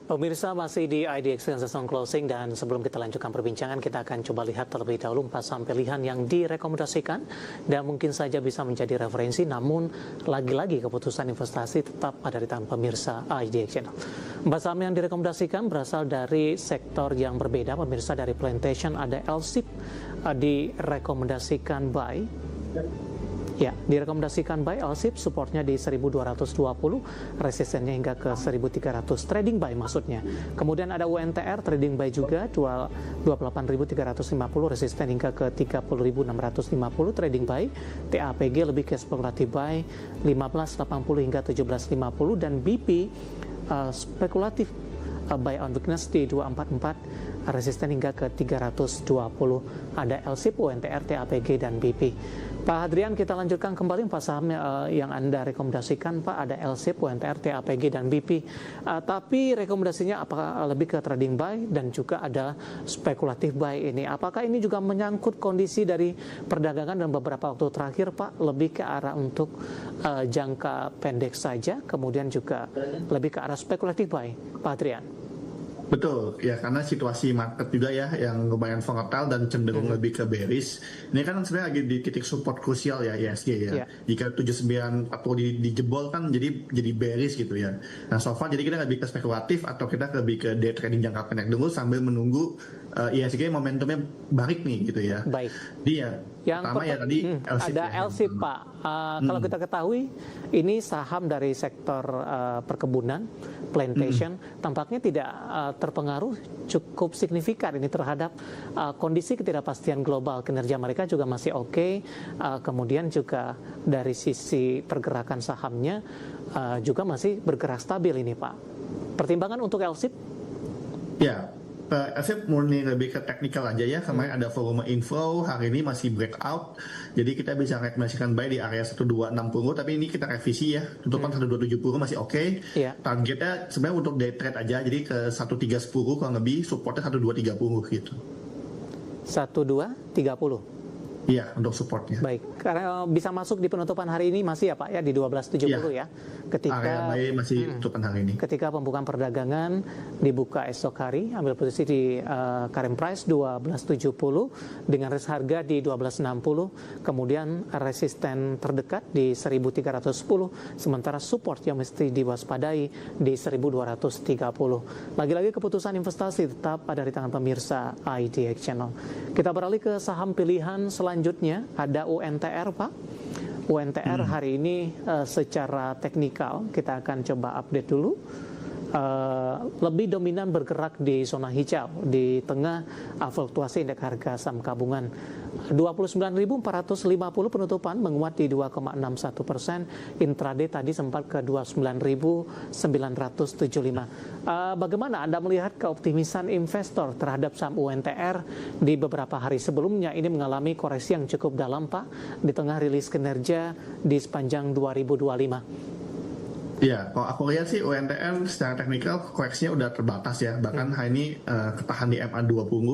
Pemirsa masih di IDX Session Closing dan sebelum kita lanjutkan perbincangan kita akan coba lihat terlebih dahulu 4 saham pilihan yang direkomendasikan dan mungkin saja bisa menjadi referensi, namun lagi-lagi keputusan investasi tetap ada di tangan pemirsa IDX Channel. 4 saham yang direkomendasikan berasal dari sektor yang berbeda. Pemirsa, dari Plantation ada LSIP direkomendasikan buy. Ya, direkomendasikan buy LSIP, supportnya di 1220, resistennya hingga ke 1300, trading buy maksudnya. Kemudian ada UNTR, trading buy juga 28.350, resisten hingga ke 30.650, trading buy. TAPG lebih ke spekulatif buy 1580 hingga 1750, dan BP spekulatif buy on weakness di 244, resisten hingga ke 320. Ada LSIP, UNTR, TAPG, dan BP. Pak Hadrian, kita lanjutkan kembali 4 saham yang Anda rekomendasikan, Pak. Ada LSIP, UNTR, TAPG, dan BP. Tapi rekomendasinya apakah lebih ke trading buy dan juga ada spekulatif buy ini? Apakah ini juga menyangkut kondisi dari perdagangan dan beberapa waktu terakhir, Pak? Lebih ke arah untuk jangka pendek saja, kemudian juga lebih ke arah spekulatif buy, Pak Hadrian? Betul, ya, karena situasi market juga ya yang lumayan volatile dan cenderung lebih ke bearish. Ini kan sebenarnya lagi di titik support krusial ya ISG ya. Jika 7940 dijebol kan jadi bearish gitu ya. Nah, so far jadi kita lebih ke spekulatif atau kita lebih ke day trading jangka pendek dulu sambil menunggu ISG momentumnya balik nih gitu ya. Baik. Dia yang pertama ya tadi LSIP ada ya. LSIP, Pak. Kalau kita ketahui ini saham dari sektor perkebunan, plantation, tampaknya tidak terpengaruh cukup signifikan ini terhadap kondisi ketidakpastian global. Kinerja mereka juga masih oke. Kemudian juga dari sisi pergerakan sahamnya juga masih bergerak stabil ini, Pak. Pertimbangan untuk LSIP? Ya, LSIP murni lebih ke teknikal aja ya. Kemarin ada volume inflow, hari ini masih breakout. Jadi kita bisa rekomendasikan buy di area 1260, tapi ini kita revisi ya. Tutupan 1270 masih oke. Targetnya sebenarnya untuk day trade aja, jadi ke 1310 kurang lebih, supportnya 1230 gitu. 1230? Iya, untuk supportnya. Baik, karena bisa masuk di penutupan hari ini masih ya, Pak, ya, di 1270 ya. Ketika area buy masih tutupan hari ini. Ketika pembukaan perdagangan dibuka esok hari, ambil posisi di current price 1270 dengan harga di 1260, kemudian resisten terdekat di 1310, sementara support yang mesti diwaspadai di 1230. Lagi-lagi keputusan investasi tetap ada di tangan pemirsa IDX Channel. Kita beralih ke saham pilihan selanjutnya, ada UNTR, Pak. UNTR hari ini secara teknikal kita akan coba update dulu. Lebih dominan bergerak di zona hijau di tengah fluktuasi indeks harga saham gabungan. 29.450 penutupan, menguat di 2,61%. Intraday tadi sempat ke 29.975. Bagaimana Anda melihat keoptimisan investor terhadap saham UNTR di beberapa hari sebelumnya? Ini mengalami koreksi yang cukup dalam, Pak, di tengah rilis kinerja di sepanjang 2025. Ya, kalau aku lihat sih UNTR secara teknikal koreksinya udah terbatas ya. Bahkan hari ini ketahan di MA20.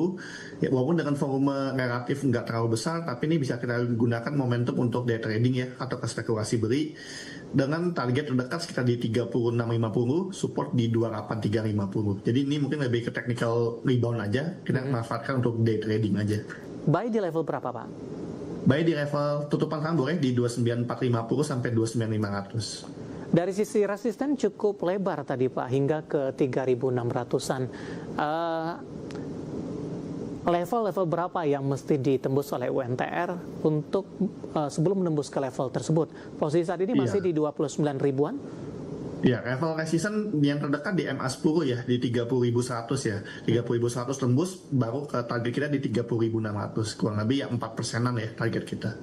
Ya, walaupun dengan volume relatif nggak terlalu besar, tapi ini bisa kita gunakan momentum untuk day trading ya, atau ke spekulasi beli. Dengan target terdekat sekitar di 3650, support di 28350. Jadi ini mungkin lebih ke technical rebound aja. Kita manfaatkan untuk day trading aja. Buy di level berapa, Pak? Buy di level tutupan saham boleh di 29450 sampai 29500. Dari sisi resisten cukup lebar tadi, Pak, hingga ke 3.600-an. Level-level berapa yang mesti ditembus oleh UNTR untuk sebelum menembus ke level tersebut? Posisi saat ini masih di 29 ribuan? Ya, level resisten yang terdekat di MA10 ya, di 30.100 ya. 30.100 tembus, baru ke target kita di 30.600. Kurang lebih ya 4%-an ya target kita.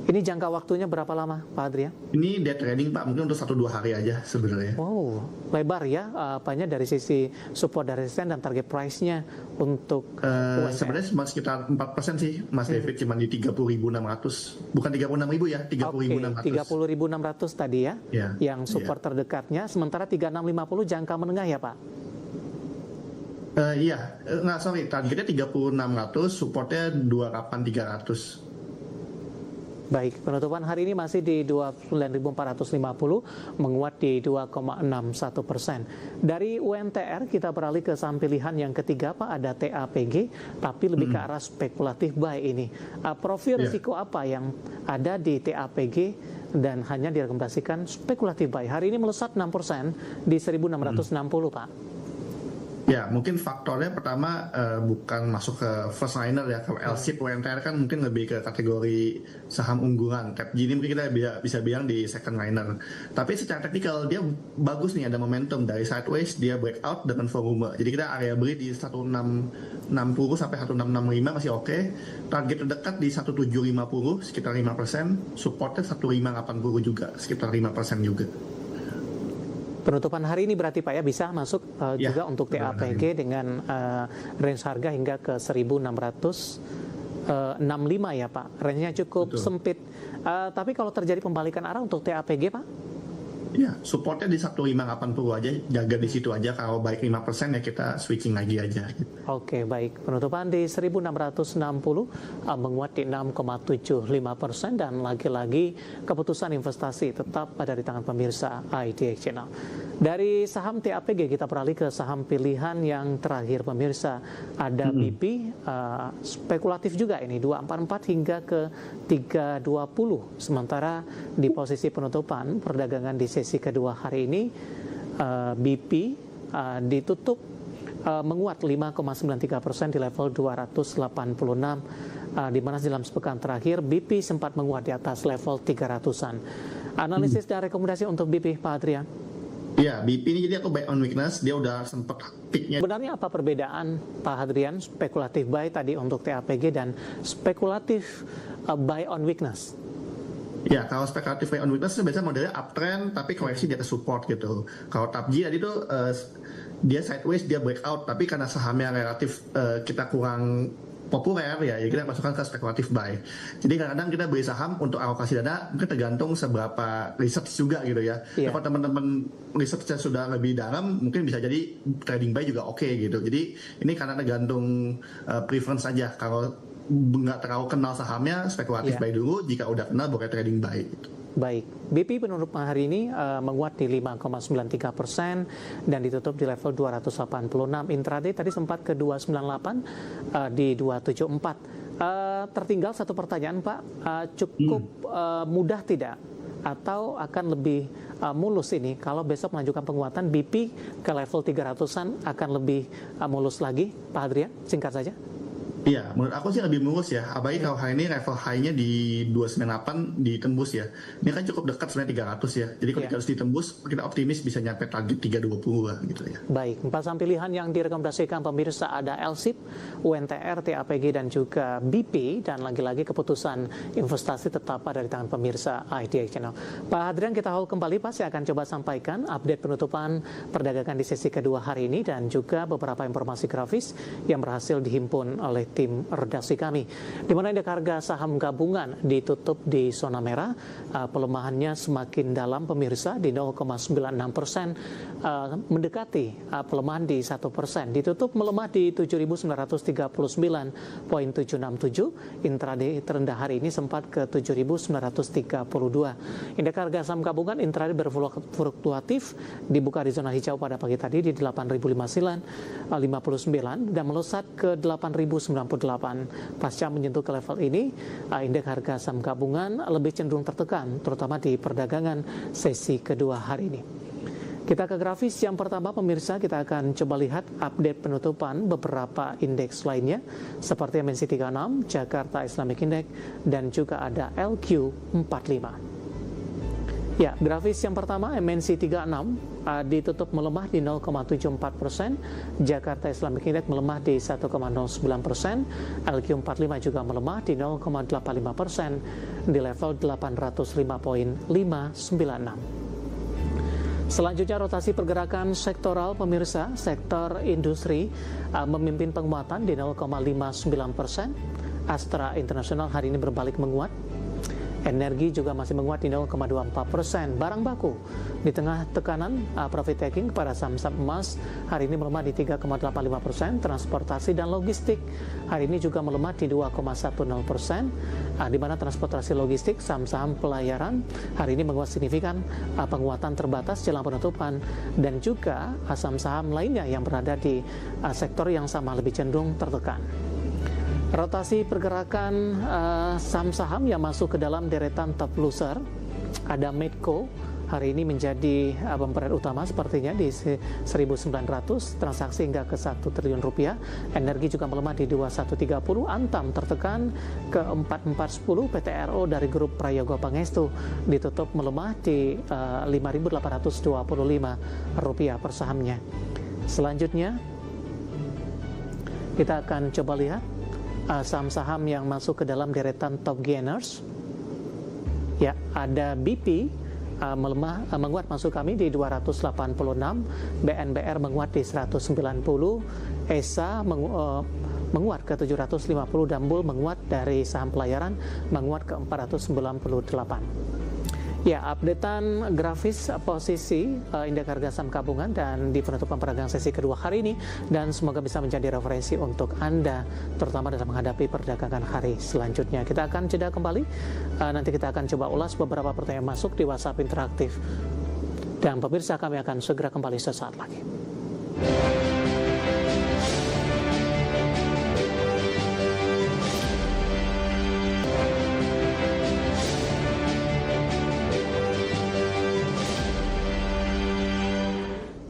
Ini jangka waktunya berapa lama, Pak Adrian? Ini day trading, Pak, mungkin untuk 1-2 hari aja sebenarnya. Wow, lebar ya apanya dari sisi support dan resisten dan target price-nya untuk sebenarnya cuma sekitar 4% sih, Mas David, cuma di 30.600. Bukan 36.000 ya, 30.600. 30.600 tadi ya, yang support terdekatnya, sementara 3650 jangka menengah ya, Pak? Targetnya 3600, supportnya 28.300. Baik, penutupan hari ini masih di 29.450, menguat di 2,61%. Dari UNTR kita beralih ke saham pilihan yang ketiga, Pak, ada TAPG, tapi lebih ke arah spekulatif buy ini. Profil risiko apa yang ada di TAPG dan hanya direkomendasikan spekulatif buy? Hari ini melesat 6% di 1.660, Pak. Ya, mungkin faktornya pertama bukan masuk ke first liner ya, ke LSIP, UNTR kan mungkin lebih ke kategori saham unggulan. TAPG ini mungkin kita bisa bilang di second liner. Tapi secara teknikal dia bagus nih, ada momentum dari sideways, dia breakout dengan volume. Jadi kita area beli di 1660 sampai 1665 masih oke. Target terdekat di 1750 sekitar 5%, supportnya 1580 juga sekitar 5% juga. Penutupan hari ini berarti Pak ya bisa masuk juga untuk TAPG dengan range harga hingga ke 1.665 ya Pak. Range-nya cukup sempit. Tapi kalau terjadi pembalikan arah untuk TAPG Pak? Ya, supportnya di 1580 aja, jaga di situ aja. Kalau baik 5% ya kita switching lagi aja. Oke, baik. Penutupan di 1.660 menguat di 6,75% dan lagi-lagi keputusan investasi tetap ada di tangan pemirsa IDX Channel. Dari saham TAPG kita beralih ke saham pilihan yang terakhir pemirsa, ada BP, spekulatif juga ini 244 hingga ke 320. Sementara di posisi penutupan perdagangan di sesi kedua hari ini BP ditutup menguat 5,93% di level 286, di mana dalam sepekan terakhir BP sempat menguat di atas level 300-an. Analisis dan rekomendasi untuk BP Pak Adrian? Iya, BP ini jadi aku buy on weakness, dia udah sempat peaknya. Sebenarnya apa perbedaan Pak Adrian spekulatif buy tadi untuk TAPG dan spekulatif buy on weakness? Ya, kalau spekulatif buy on weakness biasanya modelnya uptrend tapi koreksi di atas support gitu. Kalau TAPG tadi tuh dia sideways, dia breakout, tapi karena sahamnya relatif kita kurang populer ya, kita masukkan ke spekulatif buy. Jadi kadang-kadang kita beli saham untuk alokasi dana mungkin tergantung seberapa research juga gitu ya. Kalau teman-teman researchnya sudah lebih dalam, mungkin bisa jadi trading buy juga oke gitu. Jadi ini karena tergantung preference saja. Kalau nggak terlalu kenal sahamnya, spekulatif buy dulu. Jika udah kenal, boleh trading buy gitu. Baik, BP penutupan hari ini menguat di 5,93% dan ditutup di level 286. Intraday tadi sempat ke 298 di 274. Tertinggal satu pertanyaan Pak, cukup mudah tidak? Atau akan lebih mulus ini kalau besok melanjutkan penguatan BP ke level 300-an akan lebih mulus lagi Pak Adrian? Singkat saja. Iya, menurut aku sih lebih mulus ya. Apalagi kalau hari ini level high-nya di 298 ditembus ya. Ini kan cukup dekat sebenarnya 300 ya. Jadi kalau harus ditembus, kita optimis bisa nyampe target 320 lah gitu ya. Baik, 4 saham pilihan yang direkomendasikan pemirsa ada LSIP, UNTR, TAPG dan juga BP, dan lagi-lagi keputusan investasi tetap ada di tangan pemirsa IDX Channel. Pak Adrian, kita hold kembali Pak, saya akan coba sampaikan update penutupan perdagangan di sesi kedua hari ini dan juga beberapa informasi grafis yang berhasil dihimpun oleh tim redaksi kami, di mana indeks harga saham gabungan ditutup di zona merah, pelemahannya semakin dalam pemirsa di 0,96%, mendekati pelemahan di 1%, ditutup melemah di 7.939,767, intraday terendah hari ini sempat ke 7.932. Indeks harga saham gabungan intraday berfluktuatif, dibuka di zona hijau pada pagi tadi di 8.059 dan melesat ke 8.098. Pasca menyentuh ke level ini, indeks harga saham gabungan lebih cenderung tertekan, terutama di perdagangan sesi kedua hari ini. Kita ke grafis yang pertama pemirsa, kita akan coba lihat update penutupan beberapa indeks lainnya seperti MNC 36, Jakarta Islamic Index, dan juga ada LQ45. Ya, grafis yang pertama MNC 36 ditutup melemah di 0,74%, Jakarta Islamic Index melemah di 1,09%, LQ45 juga melemah di 0,85% di level 805,596. Selanjutnya rotasi pergerakan sektoral pemirsa, sektor industri memimpin penguatan di 0,59%. Astra International hari ini berbalik menguat. Energi juga masih menguat di 0,24%. Barang baku di tengah tekanan profit taking kepada saham-saham emas hari ini melemah di 3,85%. Transportasi dan logistik hari ini juga melemah di 2,10%. Di mana transportasi logistik, saham-saham pelayaran hari ini menguat signifikan, penguatan terbatas jelang penutupan, dan juga saham-saham lainnya yang berada di sektor yang sama lebih cenderung tertekan. Rotasi pergerakan saham-saham yang masuk ke dalam deretan top loser, ada Medco hari ini menjadi pemeran utama sepertinya di 1.900 transaksi hingga ke 1 triliun rupiah. Energi juga melemah di 2130, Antam tertekan ke 4410, PTRO dari grup Prayogo Pangestu ditutup melemah di 5.825 rupiah per sahamnya. Selanjutnya kita akan coba lihat saham-saham yang masuk ke dalam deretan top gainers. Ya, ada BP melemah, menguat masuk kami di 286, BNBR menguat di 190, ESA menguat ke 750, dan Bull menguat dari saham pelayaran menguat ke 498. Ya, updatean grafis posisi indeks harga saham gabungan dan di penutupan perdagangan sesi kedua hari ini, dan semoga bisa menjadi referensi untuk Anda terutama dalam menghadapi perdagangan hari selanjutnya. Kita akan jeda kembali, nanti kita akan coba ulas beberapa pertanyaan masuk di WhatsApp interaktif, dan pemirsa kami akan segera kembali sesaat lagi.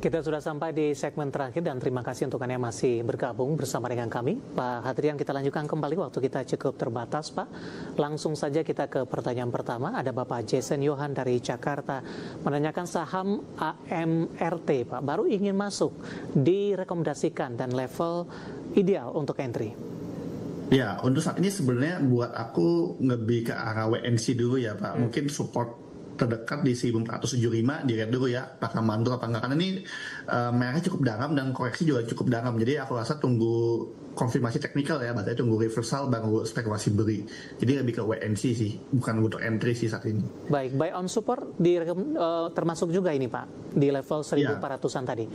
Kita sudah sampai di segmen terakhir dan terima kasih untuk Anda yang masih bergabung bersama dengan kami. Pak Hadrian, kita lanjutkan kembali, waktu kita cukup terbatas, Pak. Langsung saja kita ke pertanyaan pertama. Ada Bapak Jason Yohan dari Jakarta menanyakan saham AMRT, Pak. Baru ingin masuk, direkomendasikan dan level ideal untuk entry. Ya, untuk saat ini sebenarnya buat aku lebih ke arah WNC dulu ya Pak. Mungkin support terdekat di 1475 dilihat dulu ya apakah mantul apa enggak, karena ini merahnya cukup dalam dan koreksi juga cukup dalam, jadi aku rasa tunggu konfirmasi teknikal ya, berarti tunggu reversal baru spekulasi beli, jadi lebih ke WNC sih, bukan untuk entry sih saat ini. Baik, buy on support termasuk juga ini Pak di level 1400-an tadi.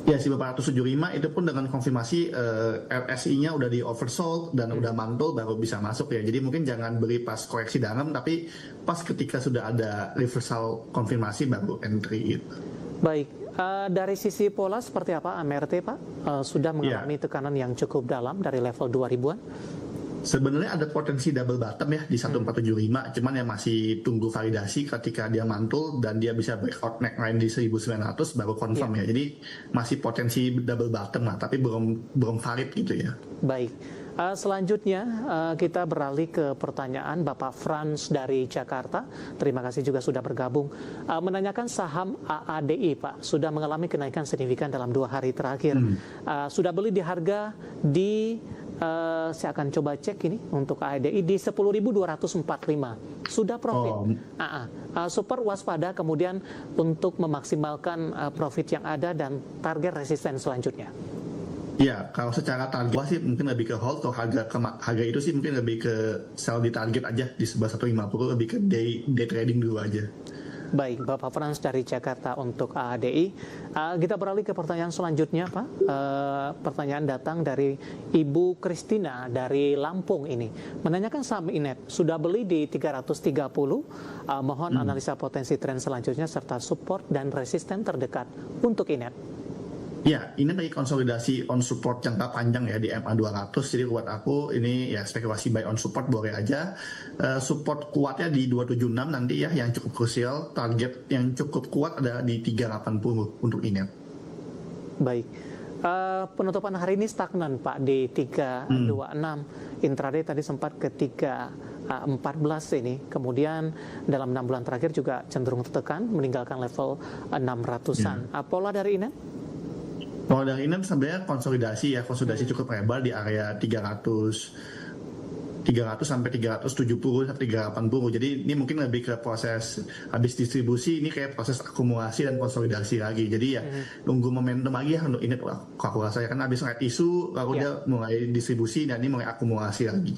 Ya, 1475 itu pun dengan konfirmasi RSI-nya udah di oversold dan udah mantul baru bisa masuk ya. Jadi mungkin jangan beli pas koreksi dalam, tapi pas ketika sudah ada reversal konfirmasi baru entry gitu. Baik, dari sisi pola seperti apa AMRT Pak? Sudah mengalami tekanan yang cukup dalam dari level 2000-an? Sebenarnya ada potensi double bottom ya di 1475, cuman yang masih tunggu validasi ketika dia mantul dan dia bisa breakout neckline di 1900 baru confirm ya. Jadi masih potensi double bottom lah, tapi belum valid gitu ya. Baik. Selanjutnya kita beralih ke pertanyaan Bapak Franz dari Jakarta. Terima kasih juga sudah bergabung. Menanyakan saham AADI Pak, sudah mengalami kenaikan signifikan dalam 2 hari terakhir. Sudah beli di harga di saya akan coba cek ini untuk AADI di 10.245. Sudah profit. Super waspada kemudian untuk memaksimalkan profit yang ada dan target resisten selanjutnya. Ya, kalau secara target sih mungkin lebih ke hold, kalau harga itu sih mungkin lebih ke sell di target aja di 11.150, lebih ke day trading dulu aja. Baik, Bapak Frans dari Jakarta untuk AADI. Kita beralih ke pertanyaan selanjutnya, Pak. Pertanyaan datang dari Ibu Kristina dari Lampung ini. Menanyakan saham Inet, sudah beli di 330. Mohon analisa potensi tren selanjutnya serta support dan resisten terdekat untuk Inet. Ya, ini lagi konsolidasi on support jangka panjang ya di MA 200. Jadi buat aku ini ya spekulasi buy on support boleh aja. Support kuatnya di 276 nanti ya, yang cukup krusial. Target yang cukup kuat ada di 380 untuk ini. Baik. Penutupan hari ini stagnan Pak di 326. Intraday tadi sempat ke 314 ini. Kemudian dalam 6 bulan terakhir juga cenderung tertekan meninggalkan level 600-an. Pola dari ini? Kalau dari ini sebenarnya konsolidasi cukup lebar di area 300 sampai 370 sampai 380. Jadi ini mungkin lebih ke proses habis distribusi, ini kayak proses akumulasi dan konsolidasi lagi. Jadi ya tunggu momentum lagi ya untuk ini. Aku rasa ya kan habis ngeliat isu lalu dia mulai distribusi dan ini mulai akumulasi lagi.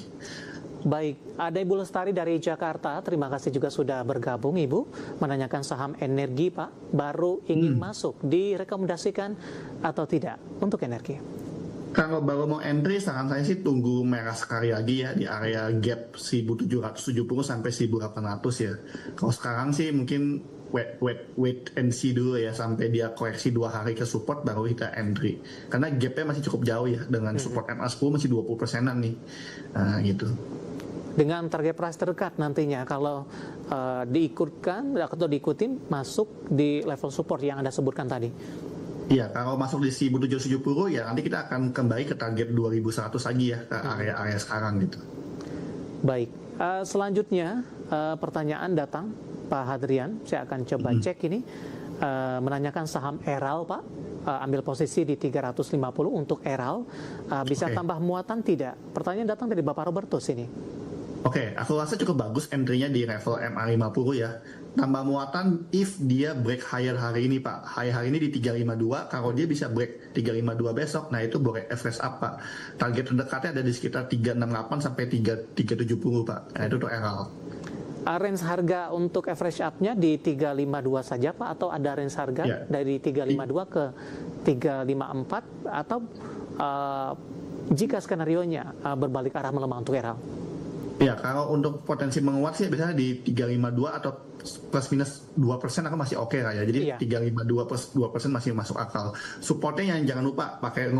Baik, ada Ibu Lestari dari Jakarta. Terima kasih juga sudah bergabung, Ibu. Menanyakan saham energi, Pak. Baru ingin masuk, direkomendasikan atau tidak untuk energi? Kalau baru mau entry, saran saya sih tunggu merah sekali lagi ya di area gap 1770 sampai 1800 ya. Kalau sekarang sih mungkin wait and see dulu ya sampai dia koreksi 2 hari ke support baru kita entry. Karena gapnya masih cukup jauh ya dengan support MA10 masih 20%-an nih. Nah, gitu. Dengan target price terdekat nantinya kalau diikutkan atau diikutin masuk di level support yang Anda sebutkan tadi. Iya, kalau masuk di 1770 ya nanti kita akan kembali ke target 2100 lagi ya ke area-area sekarang gitu. Baik, selanjutnya pertanyaan datang Pak Hadrian, saya akan coba cek ini menanyakan saham Eral, Pak. Ambil posisi di 350 untuk Eral, bisa tambah muatan tidak? Pertanyaan datang dari Bapak Robertus ini. Oke, aku rasa cukup bagus entry-nya di level MA50 ya. Tambah muatan if dia break higher hari ini, Pak. High hari ini di 352, kalau dia bisa break 352 besok, nah itu boleh average up, Pak. Target terdekatnya ada di sekitar 368 sampai 370, Pak. Nah itu tuh Eral. Range harga untuk average up-nya di 352 saja, Pak? Atau ada range harga dari 352 ke 354? Atau jika skenario-nya berbalik arah melemah untuk Eral? Ya, kalau untuk potensi menguat sih biasanya di 352 atau plus minus 2% aku masih oke lah ya. Jadi 352 plus 2% masih masuk akal. Supportnya yang jangan lupa pakai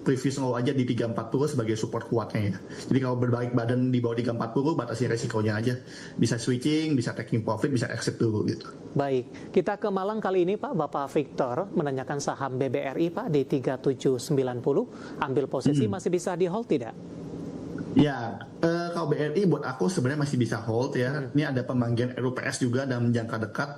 previous low aja di 340 sebagai support kuatnya ya. Jadi kalau berbalik badan di bawah 340 batasi resikonya aja. Bisa switching, bisa taking profit, bisa exit dulu gitu. Baik, kita ke Malang kali ini Pak. Bapak Victor menanyakan saham BBRI Pak di 3790. Ambil posisi masih bisa di hold tidak? Ya, kalau BRI buat aku sebenarnya masih bisa hold ya. Ini ada pemanggilan RUPS juga dalam jangka dekat.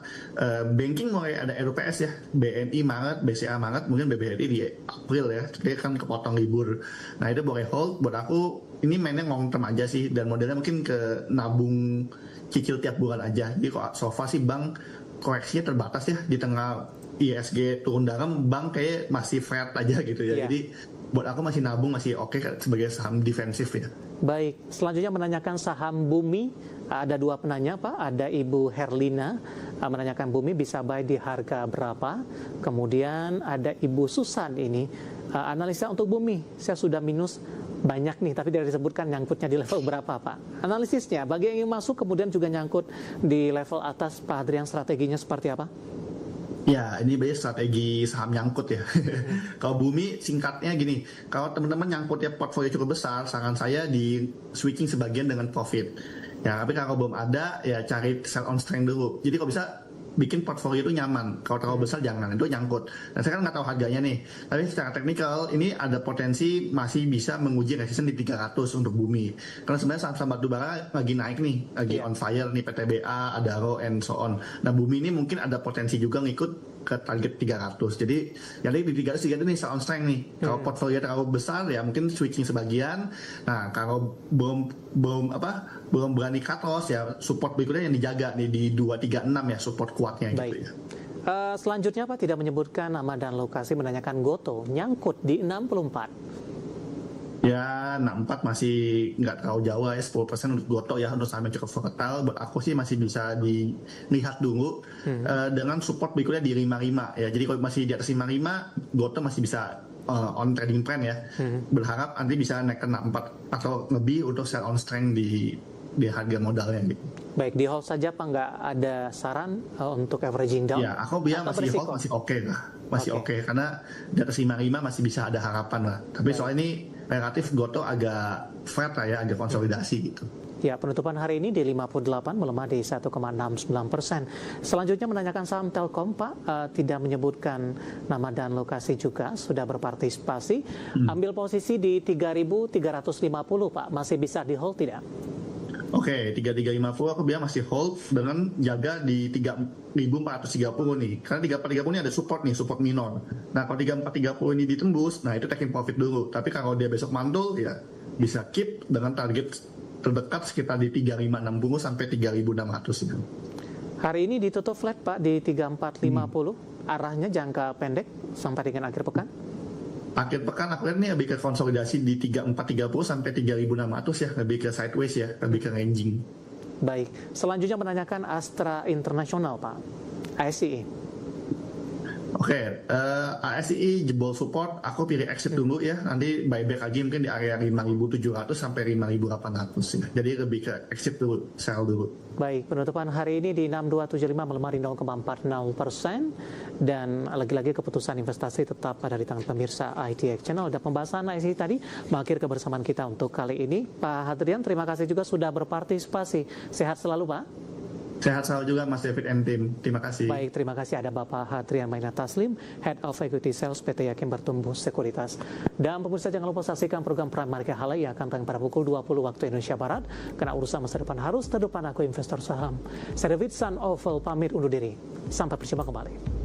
Banking mulai ada RUPS ya. BNI Maret, BCA Maret, mungkin BBRI di April ya. Jadi kan kepotong libur. Nah itu boleh hold. Buat aku ini mainnya long term aja sih. Dan modelnya mungkin ke nabung cicil tiap bulan aja. Jadi kok so far sih bank koreksinya terbatas ya. Di tengah ISG turun dalam, bank kayak masih flat aja gitu ya. Jadi buat aku masih nabung, masih oke sebagai saham defensif ya. Baik, selanjutnya menanyakan saham Bumi. Ada 2 penanya Pak, ada Ibu Herlina menanyakan Bumi bisa buy di harga berapa. Kemudian ada Ibu Susan ini, analisa untuk Bumi, saya sudah minus banyak nih, tapi tidak disebutkan nyangkutnya di level berapa Pak. Analisisnya, bagi yang ingin masuk kemudian juga nyangkut di level atas, Pak Hadrian strateginya seperti apa? Ya, ini banyak strategi saham nyangkut ya. Kalau Bumi, singkatnya gini, kalau teman-teman nyangkut ya portfolio cukup besar, saran saya di switching sebagian dengan profit. Ya, tapi kalau belum ada, ya cari sell on strength dulu. Jadi kalau bisa bikin portfolio itu nyaman. Kalau terlalu besar jangan, itu nyangkut. Dan saya kan nggak tahu harganya nih. Tapi secara teknikal ini ada potensi masih bisa menguji resisten di 300 untuk Bumi. Karena sebenarnya saham-saham batubara lagi naik nih, lagi on fire nih, PTBA, Adaro, and so on. Nah Bumi ini mungkin ada potensi juga ngikut ke target 300. Jadi yang di 300 nih sell on strength nih. Kalau portfolio terlalu besar ya mungkin switching sebagian. Nah kalau belum berani cut loss ya support berikutnya yang dijaga nih di 236 ya support kuatnya. Baik. Gitu ya. Selanjutnya Pak tidak menyebutkan nama dan lokasi, menanyakan Goto nyangkut di 64. Ya 64 masih nggak terlalu jauh ya, 10% untuk Goto ya, untuk saham yang cukup volatile. Buat aku sih masih bisa dilihat dulu dengan support berikutnya di 55 ya. Jadi kalau masih di atas 55 Goto masih bisa on trading plan ya. Berharap nanti bisa naik ke 64 atau lebih untuk sell on strength di harga modalnya gitu. Baik, di hold saja Pak, nggak ada saran untuk averaging down? Ya, aku bilang masih hold masih oke lah. Masih oke, karena di atas 55 masih bisa ada harapan lah. Tapi soal ini relatif Goto agak flat lah ya, agak konsolidasi gitu. Ya, penutupan hari ini di 58 melemah di 1,69%. Selanjutnya menanyakan saham Telkom Pak, tidak menyebutkan nama dan lokasi juga, sudah berpartisipasi. Ambil posisi di 3.350 Pak, masih bisa di hold tidak? Oke, 3350 aku bilang masih hold dengan jaga di 3430 nih. Karena 3430 ini ada support nih, support minor. Nah, kalau 3430 ini ditembus, nah itu taking profit dulu. Tapi kalau dia besok mantul, ya bisa keep dengan target terdekat sekitar di 3560 sampai 3600 itu. Hari ini ditutup flat Pak di 3450. Arahnya jangka pendek sampai dengan akhir pekan? akhir pekan aku lihat nih lebih ke konsolidasi di 3430 sampai 3600 ya, lebih ke sideways ya, lebih ke ranging. Baik, selanjutnya menanyakan Astra Internasional, Pak. ASI. Oke, ASI jebol support, aku pilih exit dulu ya. Nanti buyback lagi mungkin di area 5.700 sampai 5.800 ya. Jadi lebih ke exit dulu, sell dulu. Baik, penutupan hari ini di 6275 melemah di 0,40% dan lagi-lagi keputusan investasi tetap ada di tangan pemirsa ITX Channel. Dan pembahasan IC tadi mengakhiri kebersamaan kita untuk kali ini. Pak Hadrian, terima kasih juga sudah berpartisipasi. Sehat selalu, Pak. Sehat selalu juga Mas David and Tim. Terima kasih. Baik, terima kasih. Ada Bapak Hadrian Maina Taslim, Head of Equity Sales PT Yakin Bertumbuh Sekuritas. Dan pemirsa jangan lupa saksikan program Prime Market Halal yang akan tayang pada pukul 20 waktu Indonesia Barat. Karena urusan masa depan harus terdepan, aku investor saham. Saya David Sun Oval pamit undur diri. Sampai berjumpa kembali.